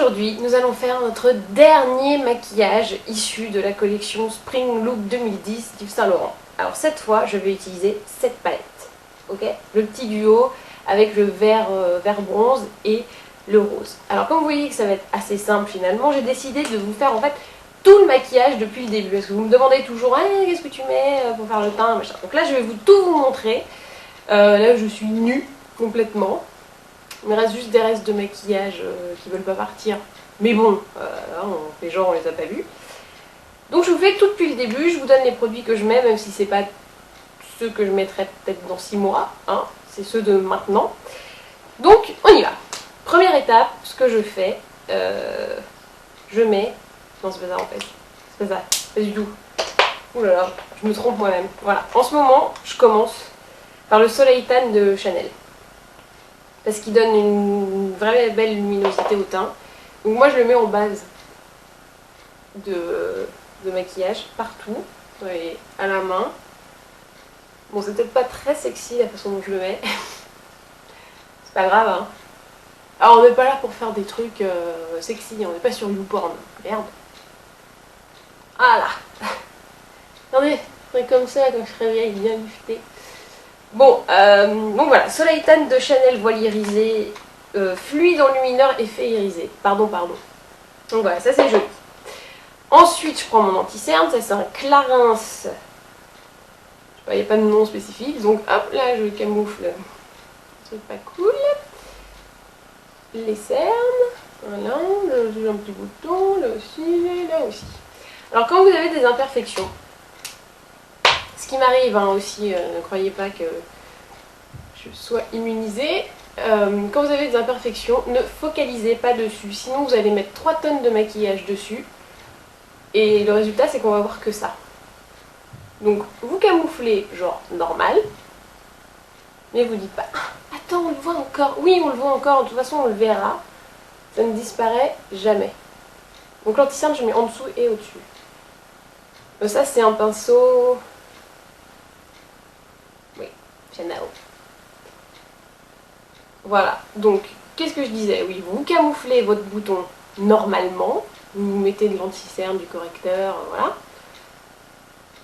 aujourd'hui, nous allons faire notre dernier maquillage issu de la collection Spring Look 2010 d'Yves Saint Laurent. Alors cette fois, je vais utiliser cette palette, ok? Le petit duo avec le vert bronze et le rose. Alors comme vous voyez que ça va être assez simple finalement, j'ai décidé de vous faire en fait tout le maquillage depuis le début. Parce que vous me demandez toujours hey, qu'est-ce que tu mets pour faire le teint, machin. Donc là, je vais tout vous montrer. Là, je suis nue complètement. Il me reste juste des restes de maquillage qui veulent pas partir. Mais bon, les gens on les a pas vus. Donc je vous fais tout depuis le début, je vous donne les produits que je mets, même si c'est pas ceux que je mettrai peut-être dans 6 mois, hein, c'est ceux de maintenant. Donc on y va. Première étape, ce que je fais, je mets... Non c'est pas ça en fait, c'est pas ça, pas du tout. Ouh là là, je me trompe moi-même. Voilà, en ce moment, je commence par le Soleil Tan de Chanel. Parce qu'il donne une vraie belle luminosité au teint. Donc moi je le mets en base de maquillage partout, vous voyez, à la main. Bon c'est peut-être pas très sexy la façon dont je le mets. C'est pas grave hein. Alors on n'est pas là pour faire des trucs sexy, on n'est pas sur YouPorn. Merde. Ah là. Attendez, c'est comme ça quand je serai vieille, bien lifté. Bon, donc voilà, Soleil Tan de Chanel voile irisé, fluide enlumineur effet irisé. Pardon. Donc voilà, ça c'est joli. Ensuite, je prends mon anti-cerne, ça c'est un Clarins. Il n'y a pas de nom spécifique, donc hop, là je camoufle. C'est pas cool. Les cernes, voilà, là j'ai un petit bouton, là aussi, là aussi. Alors quand vous avez des imperfections, ce qui m'arrive hein, aussi, ne croyez pas que je sois immunisée, quand vous avez des imperfections, ne focalisez pas dessus, sinon vous allez mettre 3 tonnes de maquillage dessus, et le résultat c'est qu'on va voir que ça. Donc vous camouflez genre normal, mais vous dites pas ah, attends on le voit encore, oui on le voit encore, de toute façon on le verra, ça ne disparaît jamais. Donc l'anti-cerne je mets en dessous et au-dessus. Ça c'est un pinceau, oui, Chanel. Voilà, donc qu'est-ce que je disais? Oui, vous camouflez votre bouton normalement, vous mettez de l'anti-cerne, du correcteur, voilà.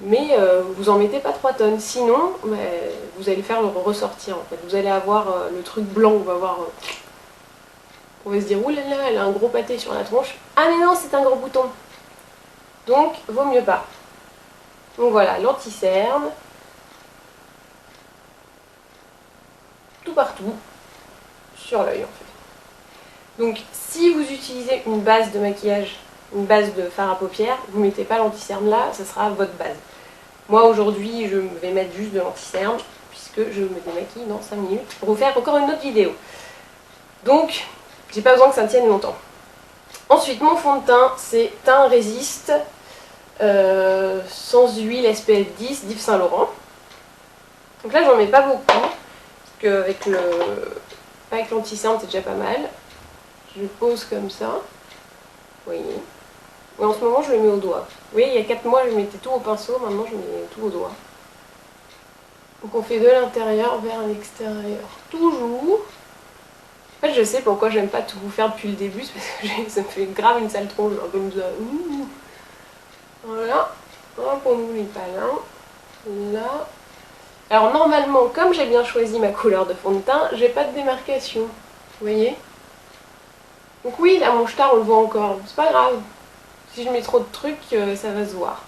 Mais vous en mettez pas 3 tonnes, sinon vous allez faire le ressortir en fait. Vous allez avoir le truc blanc, on va voir. On va se dire, oulala, elle a un gros pâté sur la tronche. Ah mais non, c'est un gros bouton. Donc, vaut mieux pas. Donc voilà, l'anti-cerne. Tout partout. Sur l'œil en fait. Donc si vous utilisez une base de maquillage, une base de fard à paupières, vous ne mettez pas l'anti-cerne là, ça sera votre base. Moi aujourd'hui je vais mettre juste de l'anti-cerne puisque je me démaquille dans 5 minutes pour vous faire encore une autre vidéo. Donc j'ai pas besoin que ça tienne longtemps. Ensuite mon fond de teint c'est Teint Résiste sans huile SPF 10 d'Yves Saint Laurent. Donc là j'en mets pas beaucoup parce qu'avec avec l'anti-cerne c'est déjà pas mal. Je le pose comme ça. Vous voyez. Et en ce moment je le mets au doigt. Vous voyez il y a 4 mois je mettais tout au pinceau, maintenant je mets tout au doigt. Donc on fait de l'intérieur vers l'extérieur. Toujours. En fait je sais pourquoi j'aime pas tout vous faire depuis le début, c'est parce que ça me fait grave une sale tronche, genre comme ça. Ouh. Voilà. Hop, on n'oublie pas là. Là. Alors normalement, comme j'ai bien choisi ma couleur de fond de teint, j'ai pas de démarcation. Vous voyez? Donc oui, là mon star on le voit encore, c'est pas grave. Si je mets trop de trucs, ça va se voir.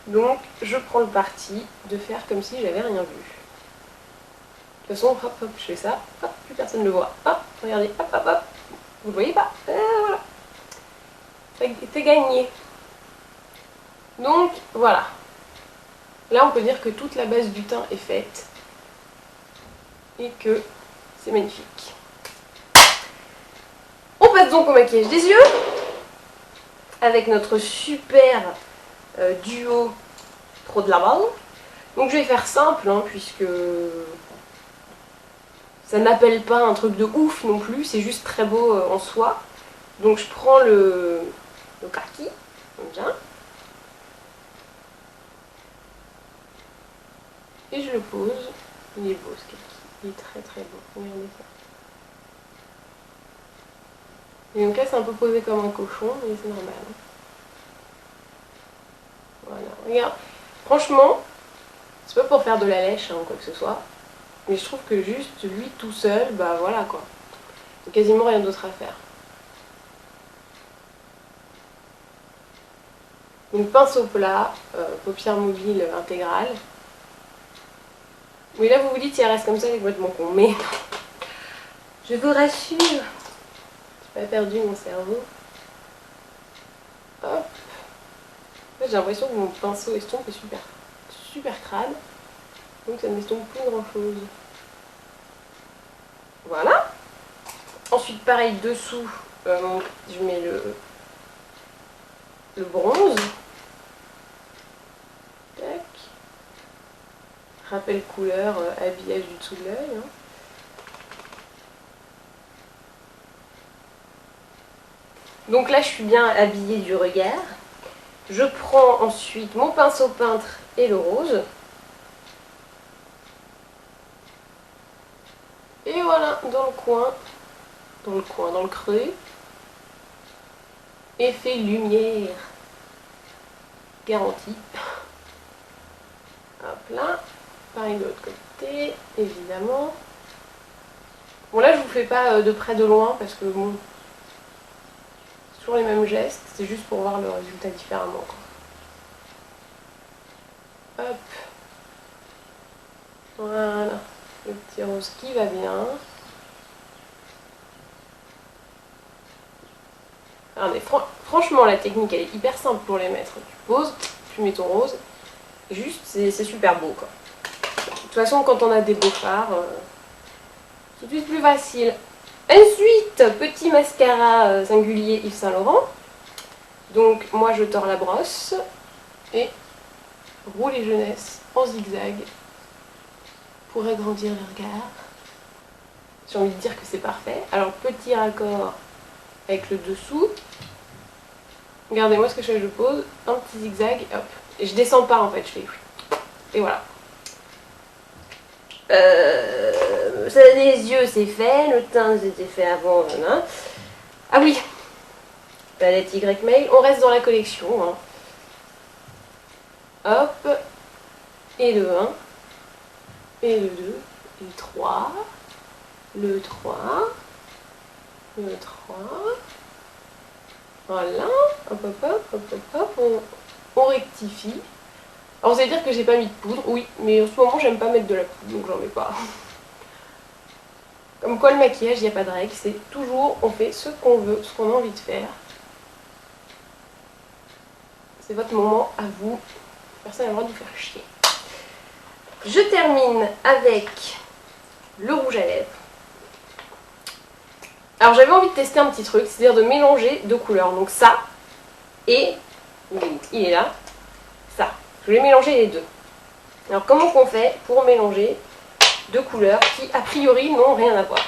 Donc je prends le parti de faire comme si j'avais rien vu. De toute façon, hop hop, je fais ça, hop, plus personne ne le voit. Hop, regardez, hop hop hop. Vous le voyez pas? Voilà. C'est gagné. Donc voilà. Là on peut dire que toute la base du teint est faite. Et que c'est magnifique. On passe donc au maquillage des yeux. Avec notre super duo Pro de la balle. Donc je vais faire simple hein, puisque ça n'appelle pas un truc de ouf non plus, c'est juste très beau en soi. Donc je prends le kaki, comme ça. Et je le pose. Il est beau ce kaki, il est très très beau, regardez ça. Et donc là c'est un peu posé comme un cochon, mais c'est normal. Voilà, regarde. Franchement, c'est pas pour faire de la lèche ou quoi que ce soit. Mais je trouve que juste lui tout seul, bah voilà quoi. Il y a quasiment rien d'autre à faire. Donc pinceau plat, paupières mobiles intégrales. Oui là vous vous dites si elle reste comme ça, elle est complètement con. Mais non, je vous rassure, j'ai pas perdu mon cerveau. Hop. En fait, j'ai l'impression que mon pinceau estompe est super crade. Donc ça n'estompe plus grand chose. Voilà. Ensuite pareil dessous, je mets le bronze. Tac. Rappel couleur, habillage du dessous de l'œil. Hein. Donc là je suis bien habillée du regard. Je prends ensuite mon pinceau peintre et le rose. Et voilà, dans le creux. Effet lumière. Garanti. Hop là. Pareil de l'autre côté, évidemment. Bon là je vous fais pas de près de loin parce que bon, c'est toujours les mêmes gestes, c'est juste pour voir le résultat différemment. Quoi. Hop. Voilà. Le petit rose qui va bien. Regardez, franchement la technique elle est hyper simple pour les mettre. Tu poses, tu mets ton rose, juste c'est super beau quoi. De toute façon quand on a des beaux fards, c'est tout de suite plus facile. Ensuite, petit mascara singulier Yves Saint Laurent. Donc moi je tords la brosse et roule les jeunesses en zigzag pour agrandir le regard. J'ai envie de dire que c'est parfait. Alors petit raccord avec le dessous. Regardez-moi ce que je fais, je pose, un petit zigzag, hop. Et je descends pas en fait, je fais... Et voilà. Les yeux c'est fait, le teint c'était fait avant. Voilà. Ah oui, palette Y-Mail, on reste dans la collection. Hein. Hop, et le 1, et le 2, et le 3, le 3, le 3. Voilà, hop hop hop hop hop hop, on rectifie. Alors vous allez dire que j'ai pas mis de poudre, oui, mais en ce moment j'aime pas mettre de la poudre, donc j'en mets pas. Comme quoi le maquillage, il n'y a pas de règle, c'est toujours on fait ce qu'on veut, ce qu'on a envie de faire. C'est votre moment à vous, personne n'a le droit de vous faire chier. Je termine avec le rouge à lèvres. Alors j'avais envie de tester un petit truc, c'est-à-dire de mélanger deux couleurs. Donc ça et, il est là, ça. Je vais mélanger les deux. Alors comment qu'on fait pour mélanger deux couleurs qui a priori n'ont rien à voir?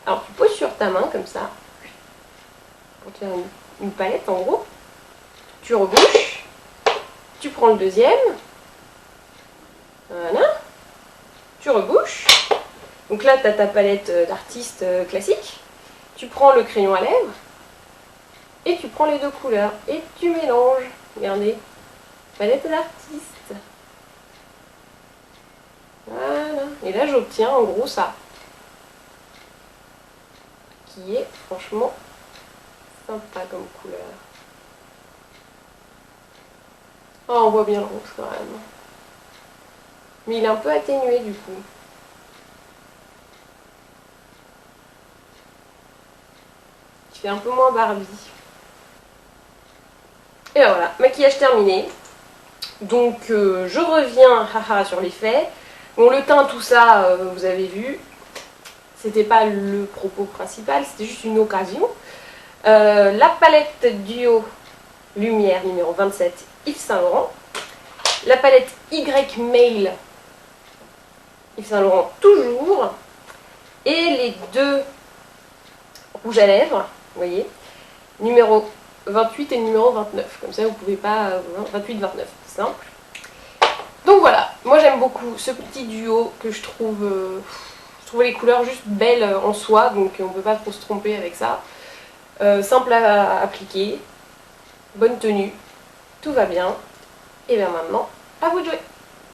Alors tu poses sur ta main comme ça, pour faire une palette en gros. Tu rebouches, tu prends le deuxième, voilà, tu rebouches. Donc là tu as ta palette d'artiste classique. Tu prends le crayon à lèvres et tu prends les deux couleurs et tu mélanges. Regardez, palette d'artiste. Voilà. Et là j'obtiens en gros ça. Qui est franchement sympa comme couleur. Oh, on voit bien le rouge quand même. Mais il est un peu atténué du coup. Il fait un peu moins Barbie. Et ben voilà, maquillage terminé. Donc je reviens haha, sur les faits. Bon, le teint, tout ça, vous avez vu. C'était pas le propos principal, c'était juste une occasion. La palette duo lumière numéro 27 Yves Saint Laurent. La palette Y-Mail Yves Saint Laurent toujours. Et les deux rouges à lèvres, vous voyez, numéro 28 et numéro 29. Comme ça, vous pouvez pas... 28-29, c'est simple. Donc voilà, moi j'aime beaucoup ce petit duo que je trouve les couleurs juste belles en soi, donc on peut pas trop se tromper avec ça. simple à appliquer, bonne tenue, tout va bien. Et bien maintenant, à vous de jouer!